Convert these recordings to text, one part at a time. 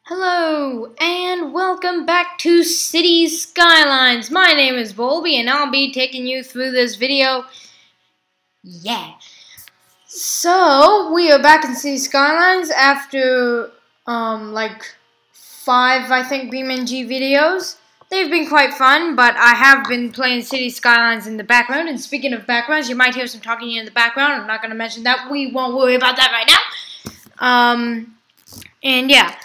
Hello, and welcome back to City Skylines. My name is Volby, and I'll be taking you through this video. Yeah. So, we are back in City Skylines after, like 5, I think, BeamNG videos. They've been quite fun, but I have been playing City Skylines in the background. And speaking of backgrounds, you might hear some talking in the background. I'm not going to mention that. We won't worry about that right now. And yeah.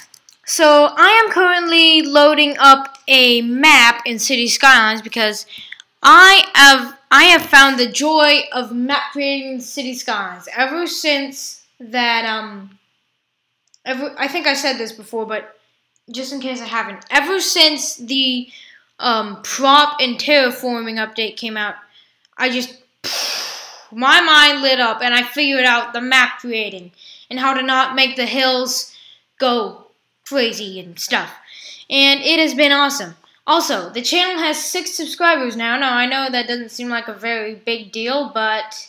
So, I am currently loading up a map in City Skylines because I have found the joy of map creating in City Skylines ever since that I think I said this before, but just in case I haven't, ever since the prop and terraforming update came out, my mind lit up and I figured out the map creating and how to not make the hills go crazy and stuff, and it has been awesome. Also, the channel has 6 subscribers now. Now, I know that doesn't seem like a very big deal, but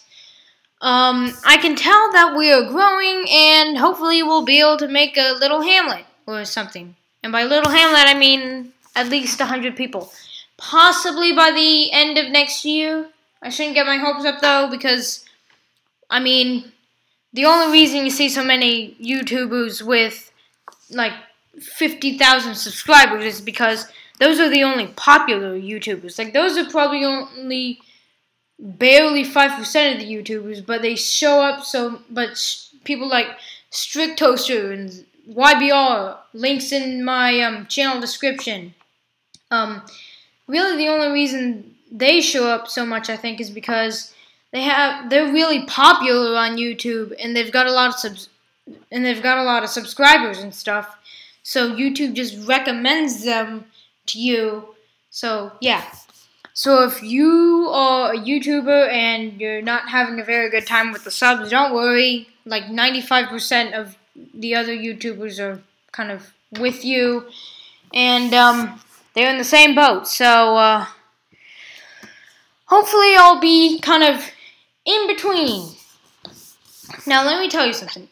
I can tell that we are growing, and hopefully we'll be able to make a little hamlet or something. And by little hamlet, I mean at least 100 people. Possibly by the end of next year. I shouldn't get my hopes up, though, because, I mean, the only reason you see so many YouTubers with like 50,000 subscribers is because those are the only popular YouTubers. Like, those are probably only barely 5% of the YouTubers, but they show up. People like Strict Toaster and YBR, links in my channel description. Really the only reason they show up so much, I think, is because they're really popular on YouTube, and they've got a lot of subscribers and stuff. So YouTube just recommends them to you. So yeah. So if you are a YouTuber and you're not having a very good time with the subs, don't worry. Like 95% of the other YouTubers are kind of with you, and they're in the same boat. So hopefully I'll be kind of in between. Now let me tell you something.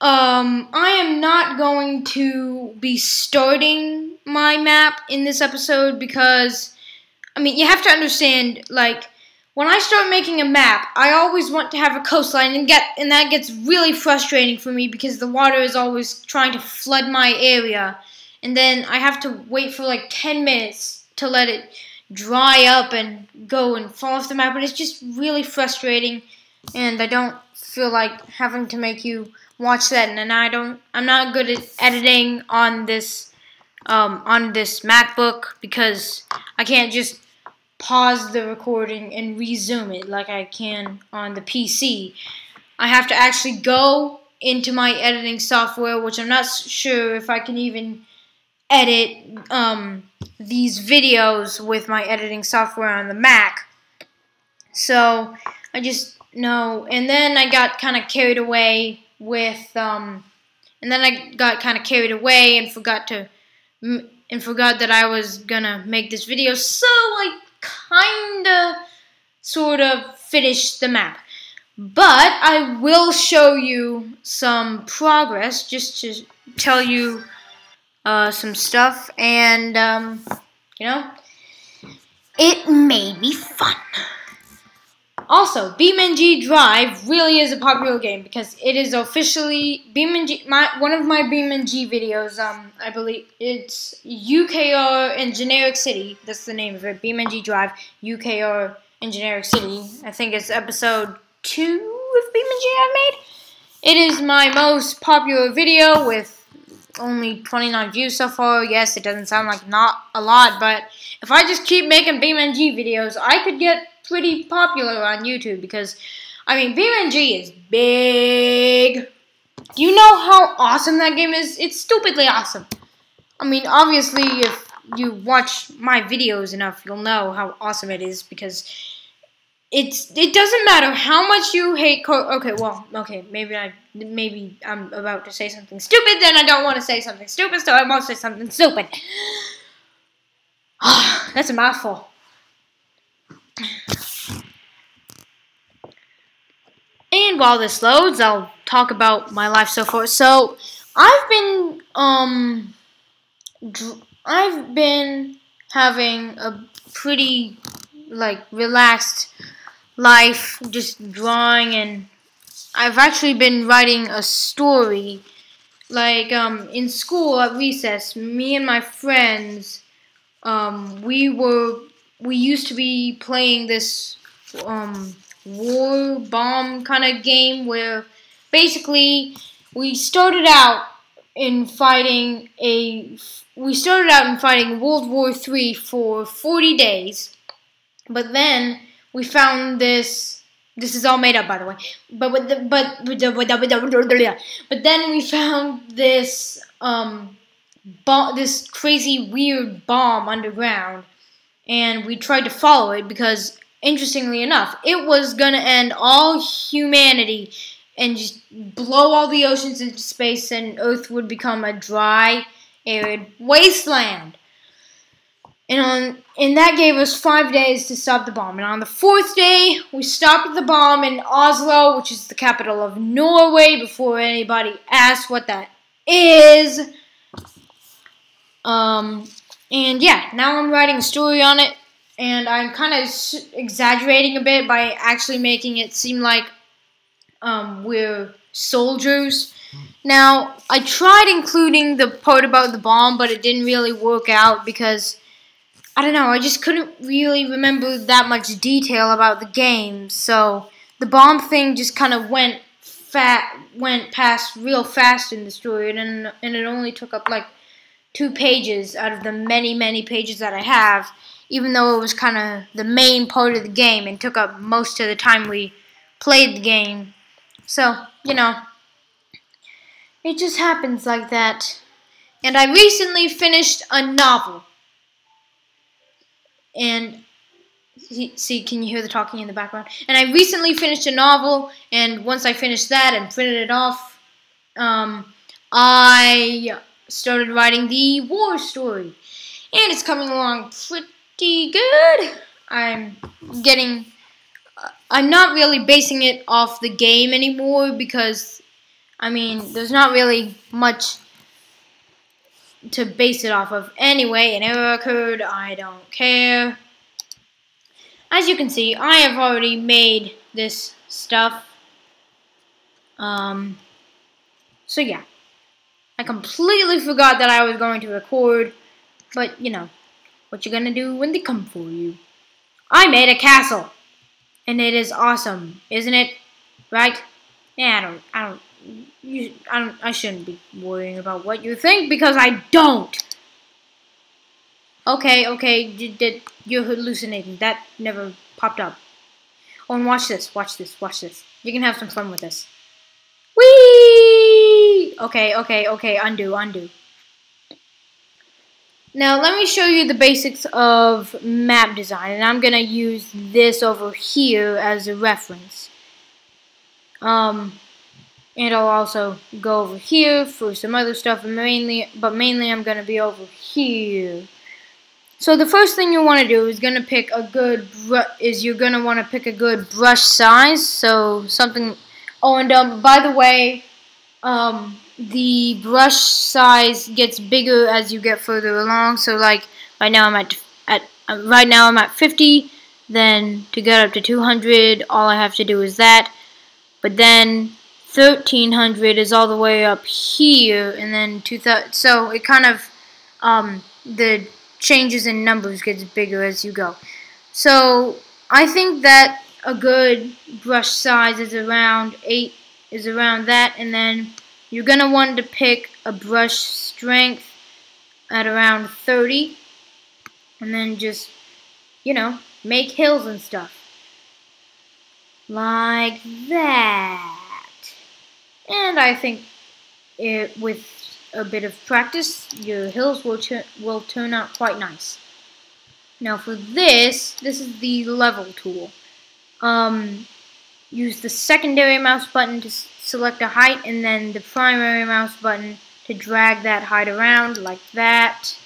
I am not going to be starting my map in this episode because, I mean, you have to understand, like, when I start making a map, I always want to have a coastline, and that gets really frustrating for me because the water is always trying to flood my area, and then I have to wait for like 10 minutes to let it dry up and go and fall off the map, and it's just really frustrating, and I don't feel like having to make you watch that, and I'm not good at editing on this MacBook because I can't just pause the recording and resume it like I can on the PC. I have to actually go into my editing software, which I'm not sure if I can even edit these videos with my editing software on the Mac. So I just know, and then I got kind of carried away with and forgot that I was gonna make this video, so I kinda sort of finished the map. But I will show you some progress just to tell you some stuff, and you know, it may be fun. Also, BeamNG Drive really is a popular game because it is officially BeamNG. One of my BeamNG videos, I believe it's UKR in Generic City. That's the name of it. BeamNG Drive, UKR in Generic City. I think it's episode 2 of BeamNG I made. It is my most popular video with only 29 views so far. Yes, it doesn't sound like not a lot, but if I just keep making BeamNG videos, I could get pretty popular on YouTube because, I mean, BeamNG is big. Do you know how awesome that game is? It's stupidly awesome. I mean, obviously, if you watch my videos enough, you'll know how awesome it is because it doesn't matter how much you hate maybe I'm about to say something stupid, then I don't want to say something stupid, so I won't say something stupid. That's a mouthful. And while this loads, I'll talk about my life so far. So, I've been having a pretty relaxed life, just drawing, and I've actually been writing a story. In school at recess, me and my friends, we used to be playing this war bomb kind of game where basically we started out in fighting World War III for 40 days, but then we found this. This is all made up, by the way. But then we found this this crazy weird bomb underground, and we tried to follow it because, interestingly enough, it was gonna end all humanity and just blow all the oceans into space, and Earth would become a dry, arid wasteland. And that gave us 5 days to stop the bomb. And on the 4th day, we stopped the bomb in Oslo, which is the capital of Norway, before anybody asks what that is. And yeah, now I'm writing a story on it, and I'm kind of exaggerating a bit by actually making it seem like we're soldiers. Now, I tried including the part about the bomb, but it didn't really work out because, I don't know, I just couldn't really remember that much detail about the game. So the bomb thing just kind of went past real fast in the story, and it only took up 2 pages out of the many pages that I have, even though it was kind of the main part of the game and took up most of the time we played the game. So, you know, it just happens like that. And I recently finished a novel. And see, can you hear the talking in the background? And I recently finished a novel, and once I finished that and printed it off, I started writing the war story, and it's coming along pretty good. I'm not really basing it off the game anymore because, I mean, there's not really much to base it off of. Anyway, an error occurred. I don't care. As you can see, I have already made this stuff. So yeah. I completely forgot that I was going to record, but you know, what you gonna do when they come for you. I made a castle, and it is awesome, isn't it? Right? Yeah, I shouldn't be worrying about what you think because I don't. Okay, you're hallucinating. That never popped up. Oh, and watch this. You can have some fun with this. Whee! Okay, undo. Now, let me show you the basics of map design, and I'm going to use this over here as a reference. And I'll also go over here for some other stuff, but mainly I'm going to be over here. So the first thing you want to do is you're going to want to pick a good brush size. So something. Oh, and by the way, the brush size gets bigger as you get further along. So right now I'm at 50. Then to get up to 200, all I have to do is that. But then 1300 is all the way up here, and then 2000. So it kind of the changes in numbers gets bigger as you go. So I think that a good brush size is around that, and then you're gonna want to pick a brush strength at around 30, and then just, you know, make hills and stuff like that. And I think with a bit of practice, your hills will turn out quite nice. Now for this is the level tool. Use the secondary mouse button to select a height, and then the primary mouse button to drag that height around like that,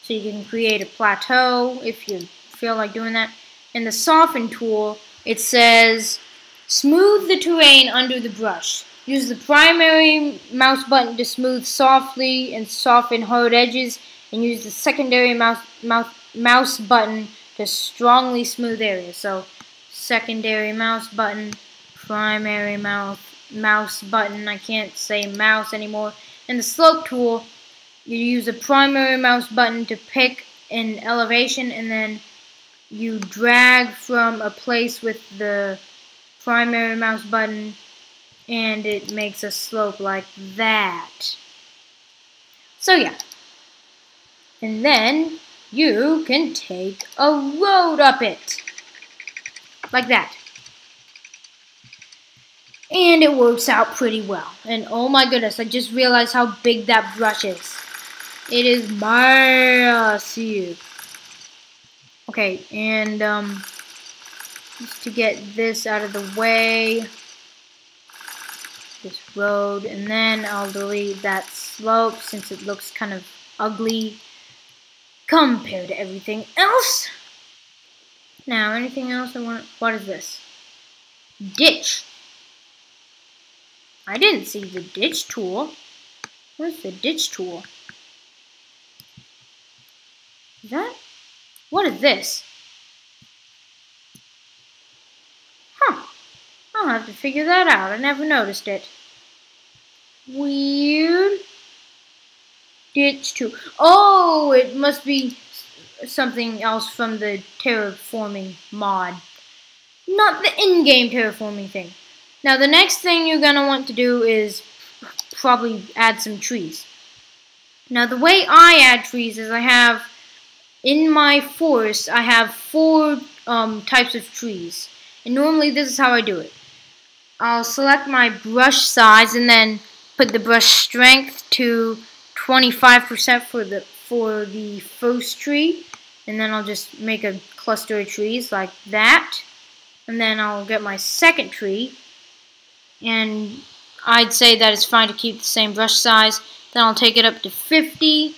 so you can create a plateau if you feel like doing that. And the soften tool, it says smooth the terrain under the brush. Use the primary mouse button to smooth softly and soften hard edges, and use the secondary mouse button to strongly smooth areas. So, secondary mouse button, primary mouse button. I can't say mouse anymore. And the slope tool, you use the primary mouse button to pick an elevation, and then you drag from a place with the primary mouse button, and it makes a slope like that. So yeah. And then you can take a road up it. Like that. And it works out pretty well. And oh my goodness, I just realized how big that brush is. It is massive. Okay, and just to get this out of the way, this road, and then I'll delete that slope since it looks kind of ugly compared to everything else. Now, anything else I want? What is this? Ditch. I didn't see the ditch tool. Where's the ditch tool? Is that? What is this? Huh. I'll have to figure that out. I never noticed it. Weird. Ditch tool. Oh, it must be something else from the terraforming mod. Not the in-game terraforming thing. Now, the next thing you're going to want to do is probably add some trees. Now, the way I add trees is I have, in my forest, I have 4 types of trees. And normally this is how I do it. I'll select my brush size and then put the brush strength to 25% for the first tree. And then I'll just make a cluster of trees like that. And then I'll get my second tree. And I'd say that it's fine to keep the same brush size. Then I'll take it up to 50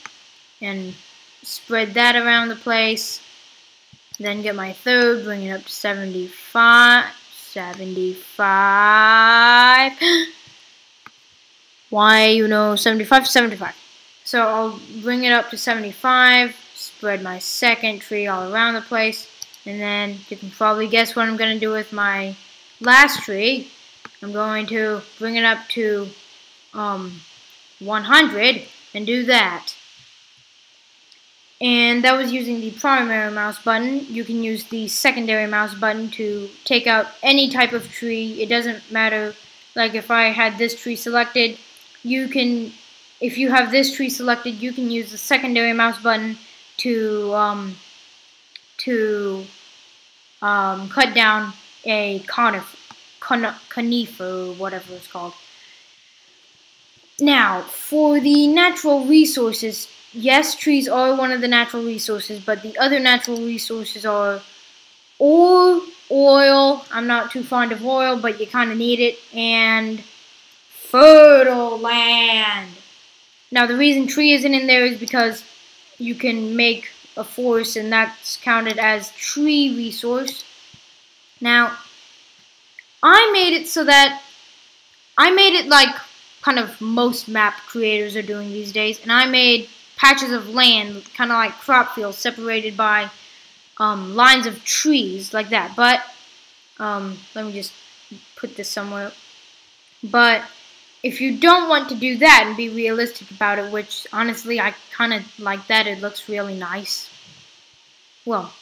and spread that around the place. Then get my third, bring it up to 75. Why, 75. So I'll bring it up to 75, spread my second tree all around the place, and then you can probably guess what I'm going to do with my last tree. I'm going to bring it up to 100 and do that. And that was using the primary mouse button. You can use the secondary mouse button to take out any type of tree. It doesn't matter. Like if I had this tree selected, if you have this tree selected, you can use the secondary mouse button to cut down a conifer, whatever it's called. Now, for the natural resources, yes, trees are one of the natural resources, but the other natural resources are ore, oil. I'm not too fond of oil, but you kind of need it, and fertile land. Now, the reason tree isn't in there is because you can make a forest, and that's counted as tree resource. Now, I made it like kind of most map creators are doing these days, and I made patches of land, kind of like crop fields, separated by lines of trees, like that. But, let me just put this somewhere. But, if you don't want to do that and be realistic about it, which, honestly, I kind of like that, it looks really nice. Well,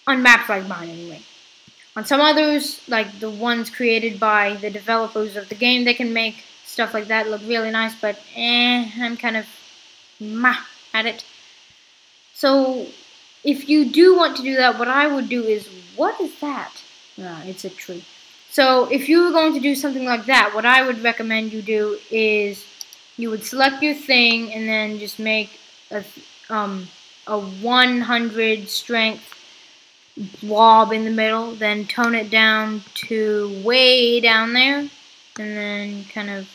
on maps like mine, anyway. On some others, like the ones created by the developers of the game, they can make stuff like that look really nice, but I'm kind of at it. So, if you do want to do that, what I would do is, what is that? It's a tree. So, if you were going to do something like that, what I would recommend you do is, you would select your thing and then just make a 100 strength blob in the middle, then tone it down to way down there, and then kind of,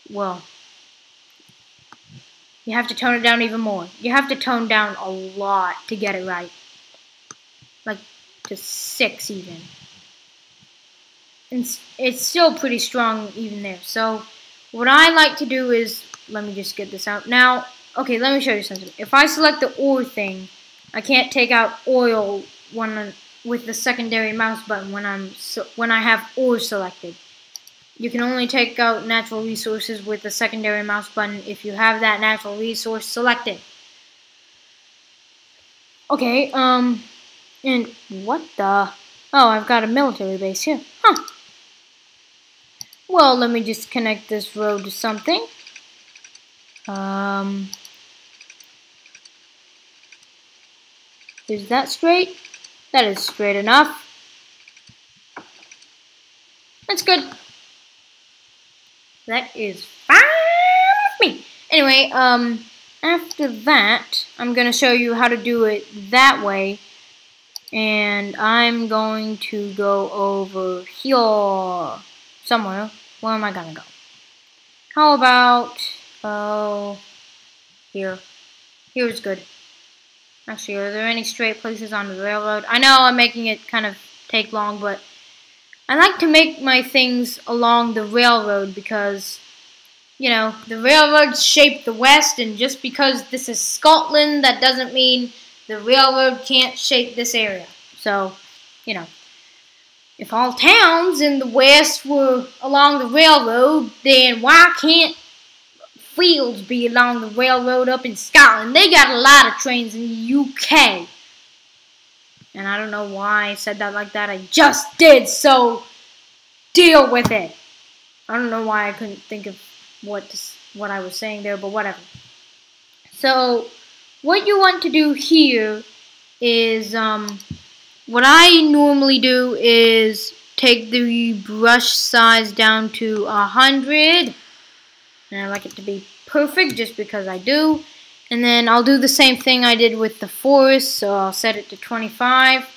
well, you have to tone it down even more. You have to tone down a lot to get it right. Like to 6 even. it's still pretty strong even there. So what I like to do is, let me just get this out. Now, okay, let me show you something. If I select the ore thing, I can't take out oil with the secondary mouse button when I have ore selected. You can only take out natural resources with the secondary mouse button if you have that natural resource selected. Okay, and what the? Oh, I've got a military base here. Huh. Well, let me just connect this road to something. Is that straight? That is straight enough. That's good. That is fine with me. Anyway, after that, I'm gonna show you how to do it that way. And I'm going to go over here somewhere. Where am I gonna go? How about, oh, here. Here's good. Actually, are there any straight places on the railroad? I know I'm making it kind of take long, but I like to make my things along the railroad because, you know, the railroads shape the West, and just because this is Scotland, that doesn't mean the railroad can't shape this area. So, you know, if all towns in the West were along the railroad, then why can't fields be along the railroad up in Scotland? They got a lot of trains in the UK. And I don't know why I said that like that. I just did, so deal with it. I don't know why I couldn't think of what I was saying there, but whatever. So, what you want to do here is, what I normally do is take the brush size down to 100. And I like it to be perfect just because I do. And then I'll do the same thing I did with the forest, so I'll set it to 25.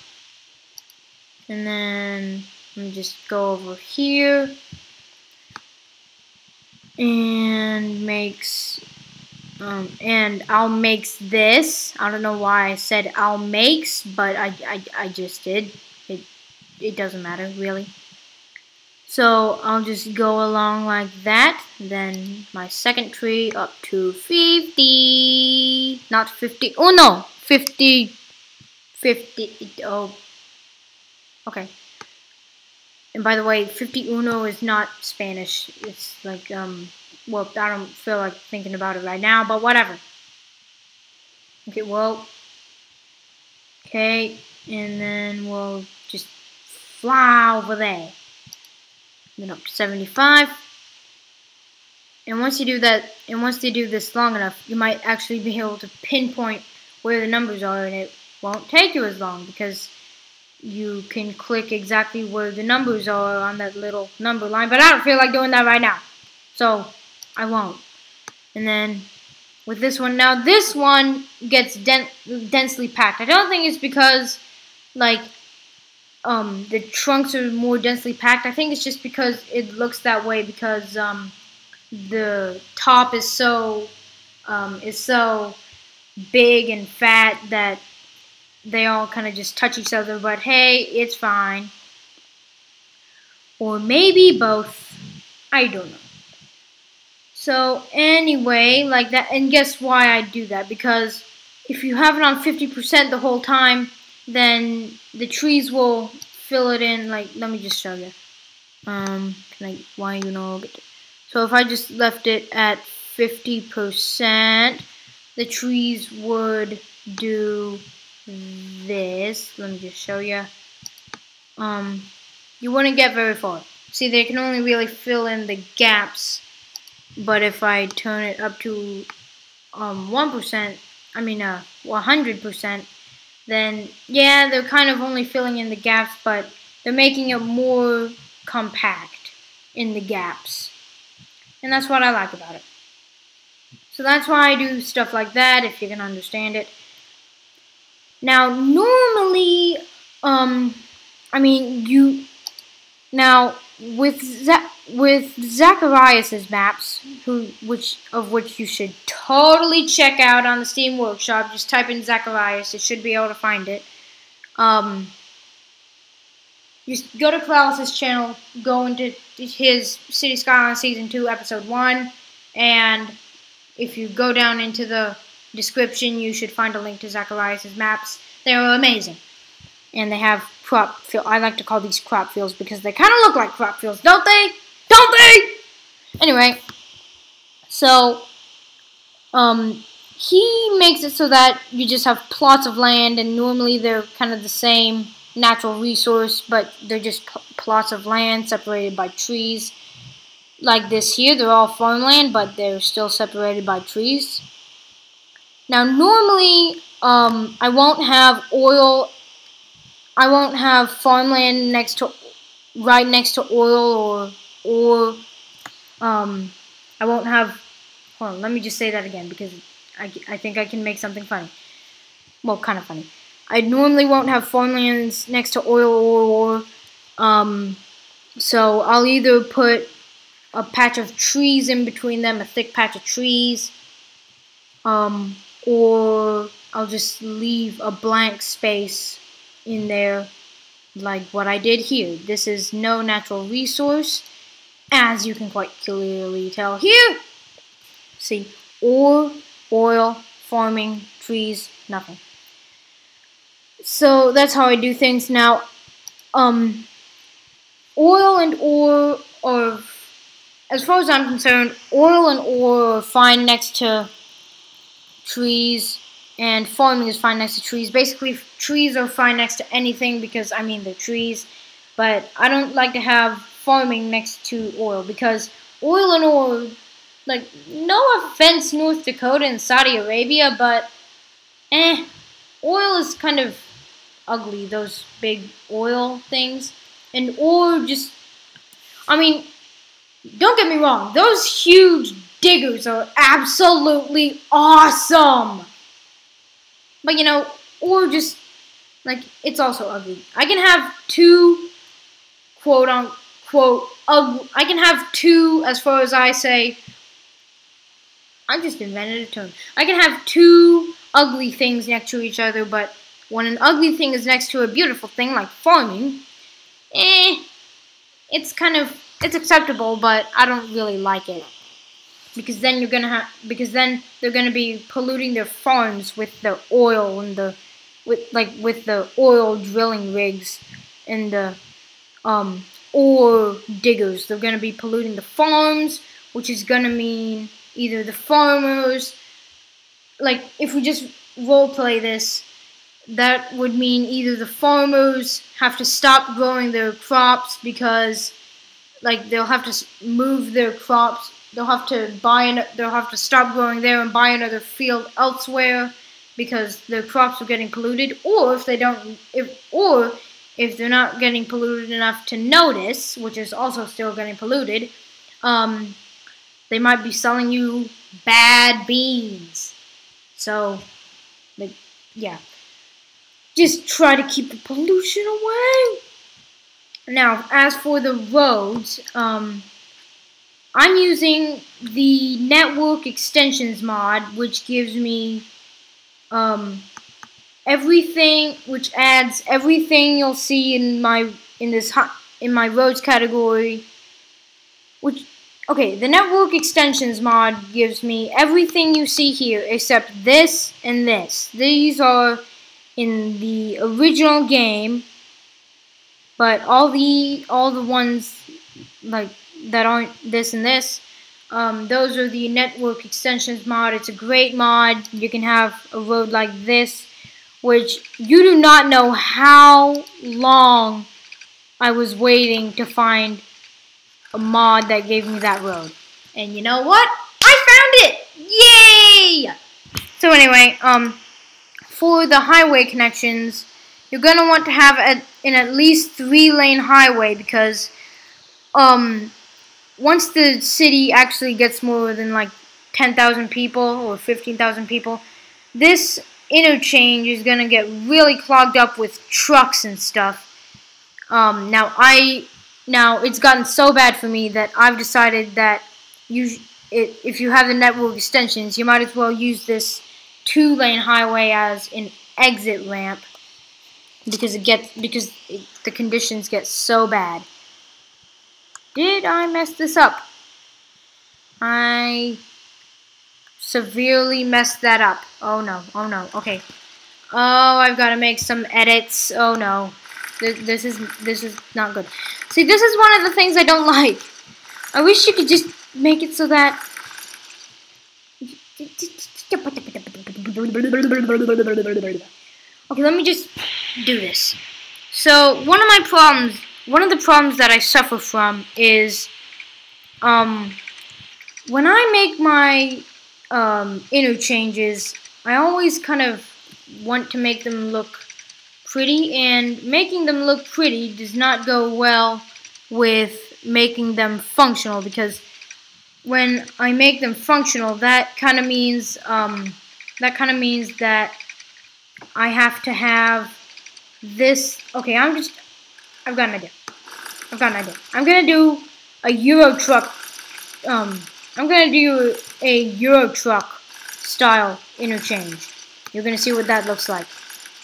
And then let me just go over here and I'll makes this. I don't know why I said I'll makes, but I just did. It doesn't matter really. So I'll just go along like that. Then my second tree up to 50. Not 50. Oh no, 50. 50. Oh. Okay. And by the way, 51 is not Spanish. It's like, well, I don't feel like thinking about it right now, but whatever. Okay, well. Okay, and then we'll just fly over there. Then up to 75. And once you do that, and once they do this long enough, you might actually be able to pinpoint where the numbers are, and it won't take you as long because you can click exactly where the numbers are on that little number line. But I don't feel like doing that right now, so I won't. And then with this one, now this one gets densely packed. I don't think it's because like the trunks are more densely packed. I think it's just because it looks that way because the top is so big and fat that they all kind of just touch each other. But hey, it's fine. Or maybe both. I don't know. So anyway, like that, and guess why I do that? Because if you have it on 50% the whole time, then the trees will fill it in. Like, let me just show you. Why you know? So if I just left it at 50%, the trees would do this. Let me just show you. You wouldn't get very far. See, they can only really fill in the gaps. But if I turn it up to 1%, I mean 100%, then yeah, they're kind of only filling in the gaps, but they're making it more compact in the gaps. And that's what I like about it. So that's why I do stuff like that, if you can understand it. Now, normally, with Zackarias' maps, which you should totally check out on the Steam Workshop, just type in Zackarias, you should be able to find it. Just go to Corrales' channel, go into his City Skylines Season 2, Episode 1, and if you go down into the description, you should find a link to Zackarias' maps. They are amazing. And they have crop fields. I like to call these crop fields because they kind of look like crop fields, don't they? Don't they? Anyway, so he makes it so that you just have plots of land, and normally they're kind of the same natural resource, but they're just plots of land separated by trees. Like this here, they're all farmland, but they're still separated by trees. Now, normally, I won't have farmland right next to oil, or I won't have. Hold on, let me just say that again because I think I can make something funny. Well, kind of funny. I normally won't have farmlands next to oil or so I'll either put a patch of trees in between them, a thick patch of trees, or I'll just leave a blank space in there like what I did here. This is no natural resource, as you can quite clearly tell here. See, ore, oil, farming, trees, nothing. So that's how I do things. Now, oil and ore are, as far as I'm concerned, oil and ore are fine next to trees, and farming is fine next to trees. Basically, trees are fine next to anything because, I mean, they're trees. But I don't like to have farming next to oil because oil and ore, like, no offense, North Dakota and Saudi Arabia, but, oil is kind of ugly, those big oil things. And ore just, I mean, don't get me wrong, those huge diggers are absolutely awesome. But, you know, ore just, like, it's also ugly. I can have two, quote unquote, ugly, I can have two, as far as I say, I just invented a term. I can have two ugly things next to each other, but when an ugly thing is next to a beautiful thing like farming, it's kind of, it's acceptable, but I don't really like it. Because then they're gonna be polluting their farms with the oil and with the oil drilling rigs and the ore diggers. They're gonna be polluting the farms, which is gonna mean either the farmers, like if we just roleplay this, that would mean either the farmers have to stop growing their crops because, like, they'll have to move their crops. They'll have to stop growing there and buy another field elsewhere because their crops are getting polluted. Or if they're not getting polluted enough to notice, which is also still getting polluted, they might be selling you bad beans. So, like, yeah. Just try to keep the pollution away. Now, as for the roads, I'm using the network extensions mod, which gives me everything, which adds everything you'll see in my roads category. The network extensions mod gives me everything you see here except this and this. These are in the original game, but all the ones like that aren't this and this, those are the network extensions mod. It's a great mod. You can have a road like this, which you do not know how long I was waiting to find a mod that gave me that road. And you know what? I found it! Yay! So anyway, for the highway connections, you're going to want to have an at least 3-lane highway because once the city actually gets more than like 10,000 people or 15,000 people, this interchange is going to get really clogged up with trucks and stuff. Now it's gotten so bad for me that I've decided that if you have the network extensions, you might as well use this 2-lane highway as an exit ramp. because the conditions get so bad. Did I mess this up? I severely messed that up. Oh no, oh no, okay. Oh, I've got to make some edits. Oh no. This is not good. See, this is one of the things I don't like. I wish you could just make it so that... Okay, let me just do this. So, one of the problems that I suffer from is, when I make my interchanges, I always kind of want to make them look pretty, and making them look pretty does not go well with making them functional, because when I make them functional, that kind of means that I have to have this. Okay, I've got an idea. I'm gonna do a Euro truck. I'm gonna do a Euro truck style interchange. You're gonna see what that looks like.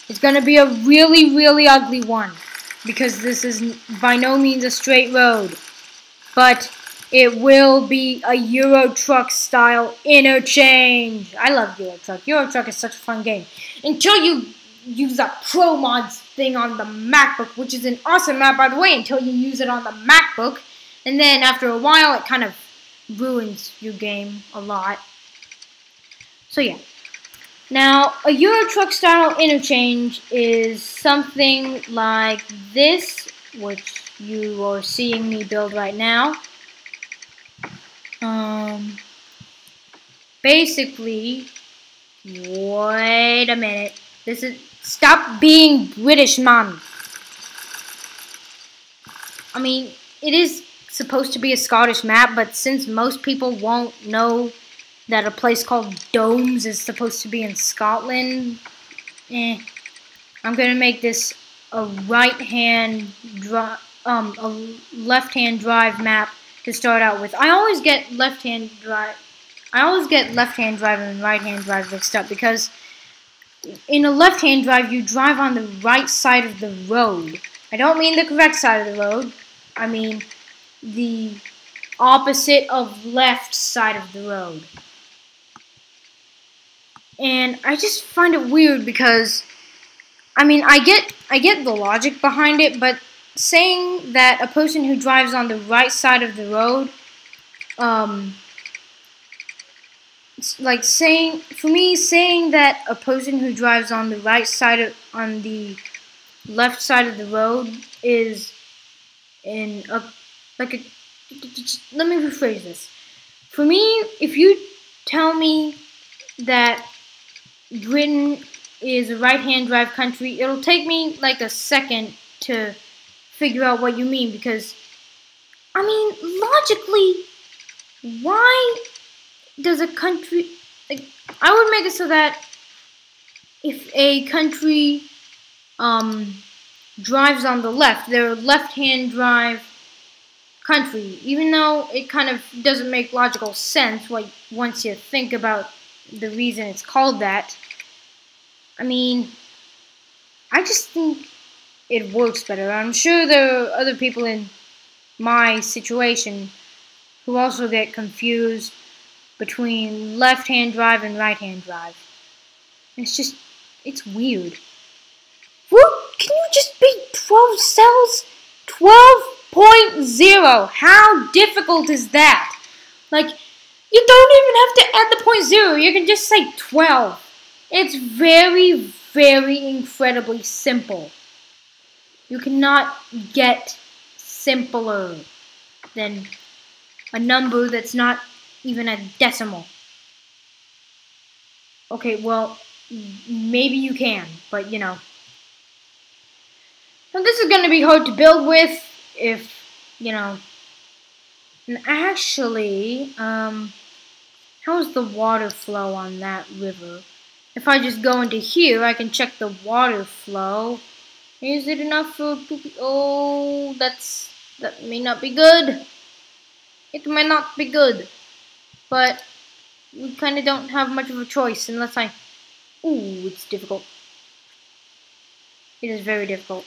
It's gonna be a really, really ugly one, because this is by no means a straight road. But it will be a Euro Truck style interchange. I love Euro Truck. Euro Truck is such a fun game. Until you use a Pro Mods thing on the MacBook, which is an awesome map, by the way, until you use it on the MacBook. And then after a while, it kind of ruins your game a lot. So yeah. Now, a Euro Truck style interchange is something like this, which you are seeing me build right now. Basically, wait a minute. Stop being British, Mom. I mean, it is supposed to be a Scottish map, but since most people won't know that a place called Domes is supposed to be in Scotland, I'm gonna make this a left-hand drive map to start out with. I always get left-hand drive and right-hand drive mixed up, because in a left-hand drive you drive on the right side of the road. I don't mean the correct side of the road. I mean the opposite of left side of the road. And I just find it weird, because I mean, I get the logic behind it, but saying that a person who drives on the right side of the road, saying that a person who drives on the on the left side of the road is let me rephrase this. For me, if you tell me that Britain is a right-hand drive country, it'll take me like a second to figure out what you mean, because I mean, logically, why does a country, like, I would make it so that if a country drives on the left, they're a left-hand drive country, even though it kind of doesn't make logical sense once you think about the reason it's called that. I mean, I just think it works better. I'm sure there are other people in my situation who also get confused between left-hand drive and right-hand drive. It's weird. What? Can you just be 12 cells? 12.0. How difficult is that? Like, you don't even have to add the .0. You can just say 12. It's very, very incredibly simple. You cannot get simpler than a number that's not even a decimal. Okay, well, maybe you can, but you know. Now this is going to be hard to build with if, you know. And actually, how's the water flow on that river? If I just go into here, I can check the water flow. Is it enough for poopy? Oh, that may not be good. It may not be good. But we kind of don't have much of a choice unless ooh, it's difficult. It is very difficult.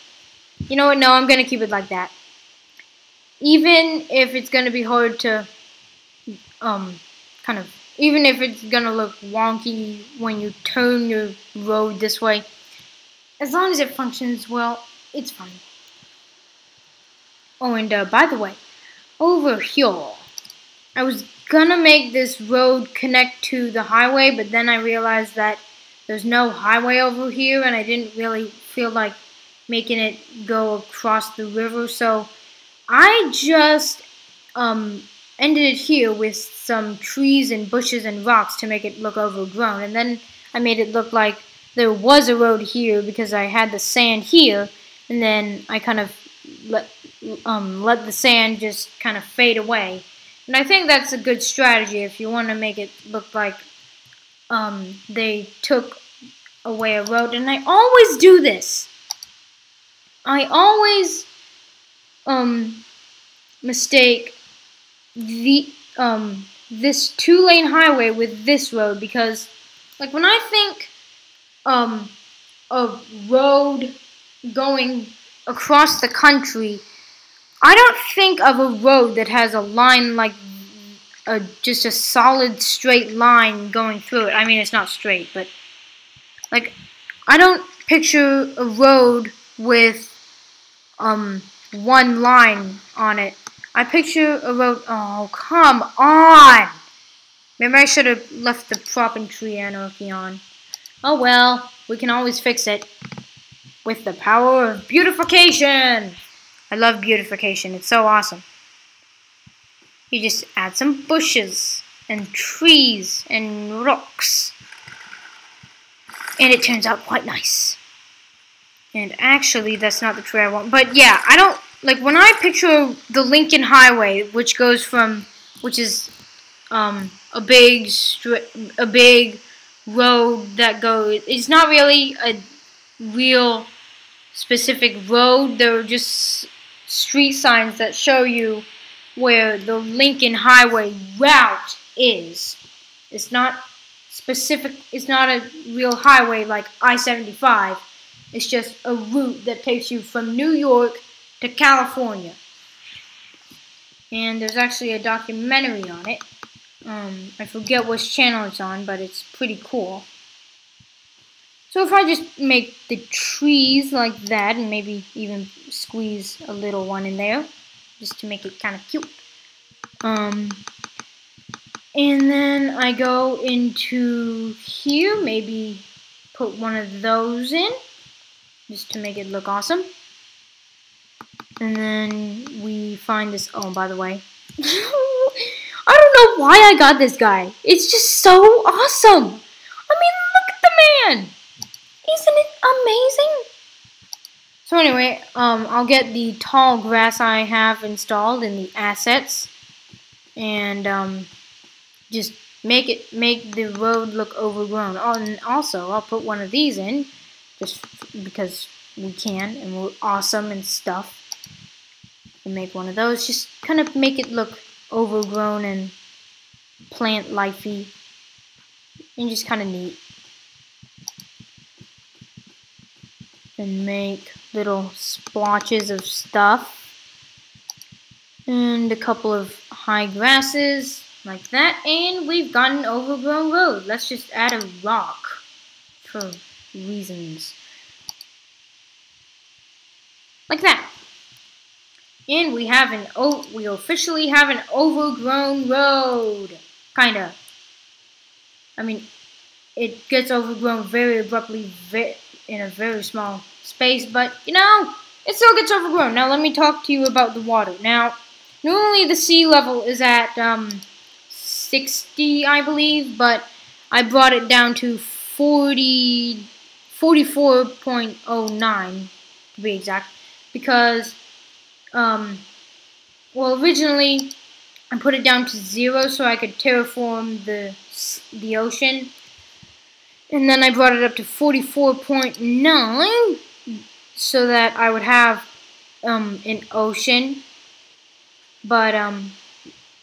You know what? No, I'm gonna keep it like that. Even if it's gonna be hard to, even if it's gonna look wonky when you turn your road this way, as long as it functions well, it's fine. Oh, and by the way, over here, I was gonna make this road connect to the highway, but then I realized that there's no highway over here, and I didn't really feel like making it go across the river, so I just ended it here with some trees and bushes and rocks to make it look overgrown, and then I made it look like there was a road here because I had the sand here, and then I kind of let the sand just kind of fade away. And I think that's a good strategy if you want to make it look like they took away a road. And I always do this. I always mistake the this 2-lane highway with this road because, like, when I think of road going across the country, I don't think of a road that has a line like just a solid straight line going through it. I mean, it's not straight, but like I don't picture a road with one line on it. I picture a road. Oh, come on! Maybe I should have left the prop and tree anarchy on. Oh well, we can always fix it with the power of beautification. I love beautification. It's so awesome. You just add some bushes and trees and rocks, and it turns out quite nice. And actually, that's not the tree I want. But yeah, I don't like when I picture the Lincoln Highway, which is a big road that goes. It's not really a real specific road. They're just street signs that show you where the Lincoln Highway route is. It's not specific. It's not a real highway like I-75. It's just a route that takes you from New York to California. And there's actually a documentary on it. I forget which channel it's on, but it's pretty cool. So if I just make the trees like that, and maybe even squeeze a little one in there, just to make it kind of cute. And then I go into here, maybe put one of those in, just to make it look awesome. And then we find this, oh, by the way, I don't know why I got this guy. It's just so awesome. I mean, look at the man. Isn't it amazing? So anyway, I'll get the tall grass I have installed in the assets, and just make the road look overgrown. Oh, and also I'll put one of these in, just because we can, and we're awesome and stuff. And make one of those, just kind of make it look overgrown and plant lifey, and just kind of neat. And make little splotches of stuff. And a couple of high grasses, like that. And we've got an overgrown road. Let's just add a rock for reasons. Like that. And we officially have an overgrown road. Kinda. I mean, it gets overgrown very abruptly, in a very small space, but you know, it still gets overgrown. Now let me talk to you about the water. Now, normally the sea level is at 60, I believe, but I brought it down to 44.09 to be exact, because well, originally I put it down to 0 so I could terraform the ocean. And then I brought it up to 44.9 so that I would have an ocean, but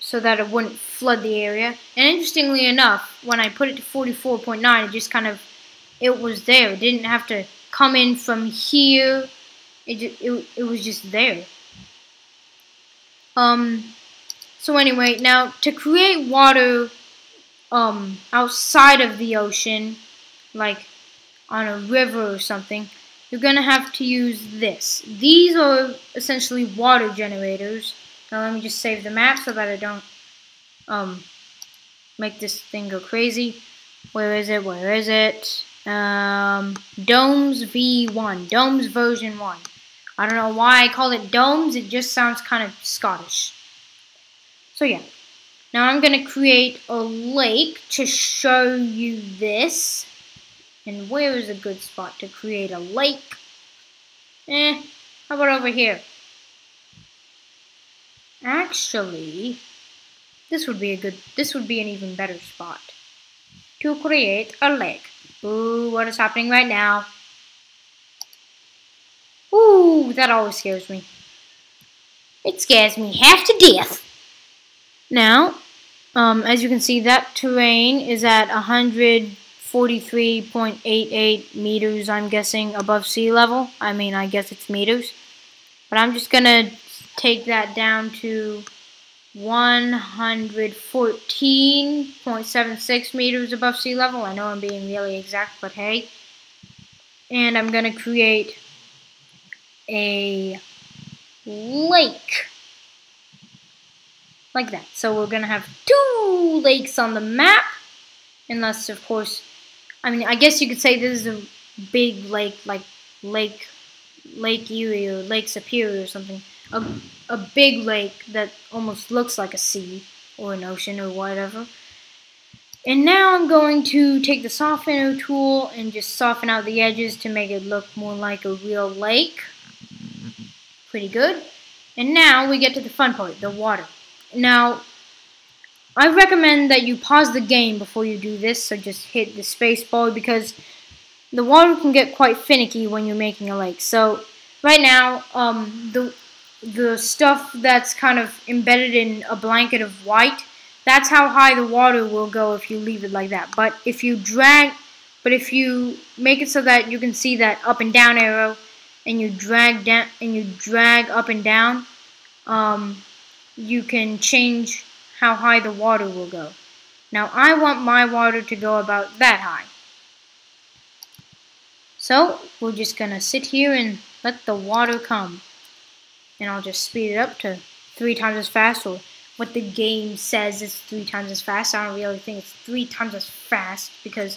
so that it wouldn't flood the area. And interestingly enough, when I put it to 44.9, it just kind of, it was there. It didn't have to come in from here. It was just there. So anyway, now to create water outside of the ocean, like on a river or something, you're gonna have to use this. These are essentially water generators. Now let me just save the map so that I don't make this thing go crazy. Where is it? Where is it? Domes V1. Domes version 1. I don't know why I call it domes. It just sounds kind of Scottish. So yeah. Now I'm going to create a lake to show you this. And where is a good spot to create a lake? How about over here? Actually, this would be an even better spot to create a lake. Ooh, what is happening right now? Ooh, that always scares me. It scares me half to death. Now, as you can see, that terrain is at 143.88 meters, I'm guessing, above sea level. I mean, I guess it's meters. But I'm just gonna take that down to 114.76 meters above sea level. I know I'm being really exact, but hey. And I'm gonna create a lake. Like that. So we're gonna have 2 lakes on the map. Unless, of course, I mean, I guess you could say this is a big lake, like Lake Erie or Lake Superior or something. A big lake that almost looks like a sea or an ocean or whatever. And now I'm going to take the softener tool and just soften out the edges to make it look more like a real lake. Pretty good. And now we get to the fun part, the water. Now, I recommend that you pause the game before you do this, so just hit the space bar because the water can get quite finicky when you're making a lake. So right now, the stuff that's kind of embedded in a blanket of white, that's how high the water will go if you leave it like that. But if you make it so that you can see that up and down arrow, and you drag down and you drag up and down, you can change how high the water will go. Now I want my water to go about that high. So we're just gonna sit here and let the water come. And I'll just speed it up to 3 times as fast, or what the game says is 3 times as fast. I don't really think it's 3 times as fast, because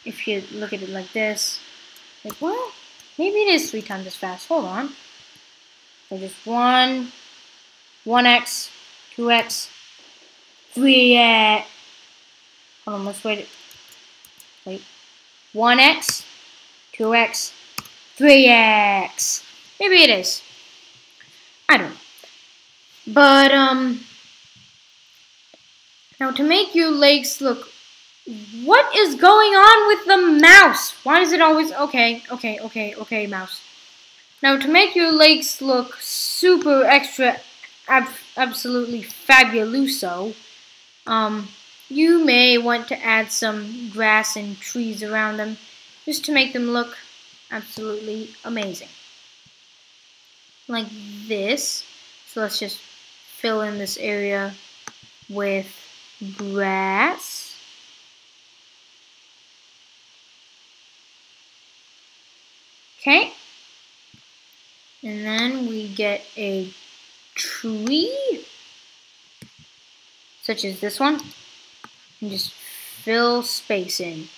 if you look at it like this, like, well, maybe it is 3 times as fast. Hold on. So just 1, 1x, 2x, 3x. Hold on, let's wait. 1x, 2x, 3x. Maybe it is. I don't know. But, now to make your lakes look, what is going on with the mouse? Why is it always, okay, mouse. Now to make your lakes look super extra, absolutely fabuloso, you may want to add some grass and trees around them, just to make them look absolutely amazing. Like this. So let's just fill in this area with grass. Okay. And then we get a tree, such as this one, and just fill space in.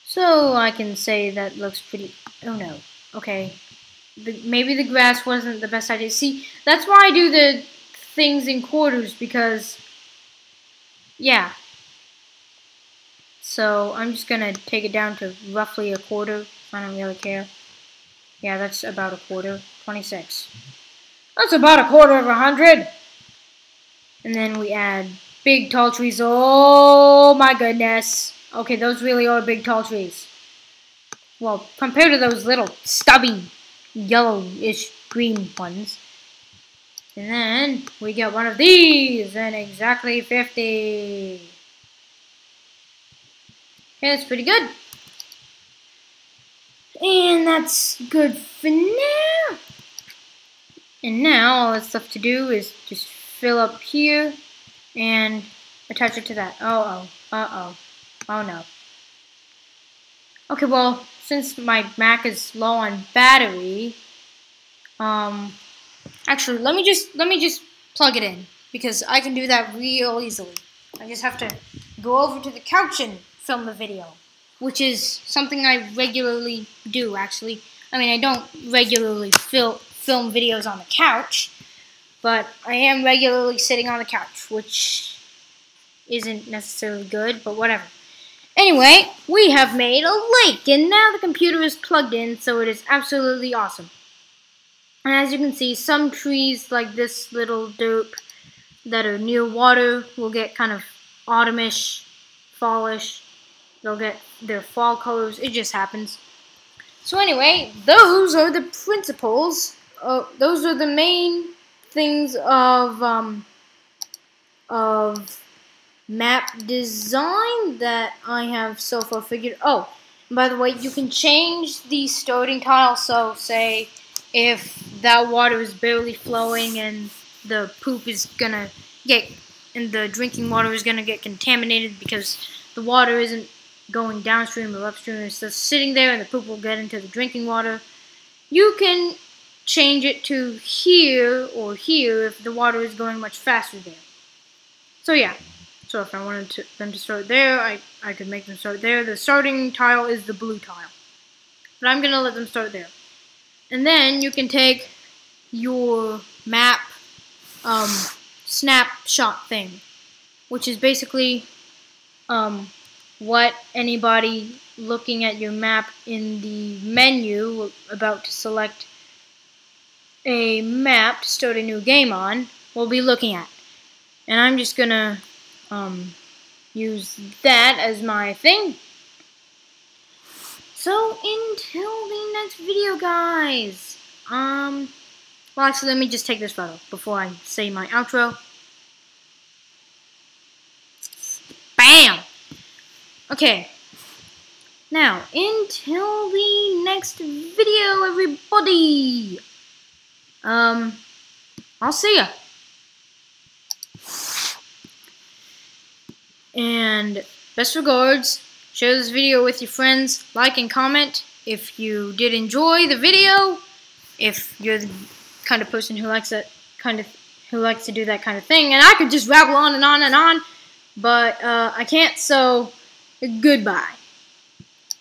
So I can say that looks pretty, oh no, okay. Maybe the grass wasn't the best idea. See, that's why I do the things in quarters, because, yeah. So I'm just gonna take it down to roughly a quarter. I don't really care. Yeah, that's about a quarter. 26. That's about a quarter of 100. And then we add big tall trees. Oh my goodness. Okay, those really are big tall trees. Well, compared to those little stubby yellowish green ones. And then we get one of these and exactly 50. Okay, that's pretty good. And that's good for now. And now all that's left to do is just fill up here and attach it to that. Oh no. Okay, well, since my Mac is low on battery, actually let me just plug it in, because I can do that real easily. I just have to go over to the couch and film the video, which is something I regularly do, actually. I mean, I don't regularly film videos on the couch, but I am regularly sitting on the couch, which isn't necessarily good, but whatever. Anyway, we have made a lake, and now the computer is plugged in, so it is absolutely awesome. And as you can see, some trees like this little derp that are near water will get kind of autumnish, fallish. They'll get their fall colors. It just happens. So anyway, those are the principles. Those are the main things of map design that I have so far figured. Oh, by the way, you can change the starting tile. So say if that water is barely flowing and the poop is gonna get, and the drinking water is gonna get contaminated because the water isn't going downstream or upstream, it's just sitting there and the poop will get into the drinking water. You can change it to here or here if the water is going much faster there. So yeah, so if I wanted them to start there, I could make them start there. The starting tile is the blue tile, but I'm gonna let them start there. And then you can take your map snapshot thing, which is basically what anybody looking at your map in the menu about to select a map to start a new game on will be looking at. And I'm just gonna use that as my thing. So until the next video, guys. Well, actually, let me just take this photo before I say my outro. Bam! Okay. Now, until the next video, everybody. I'll see ya. And best regards. Share this video with your friends. Like and comment if you did enjoy the video. If you're the kind of person who likes that who likes to do that kind of thing. And I could just rabble on and on and on, but I can't. So goodbye.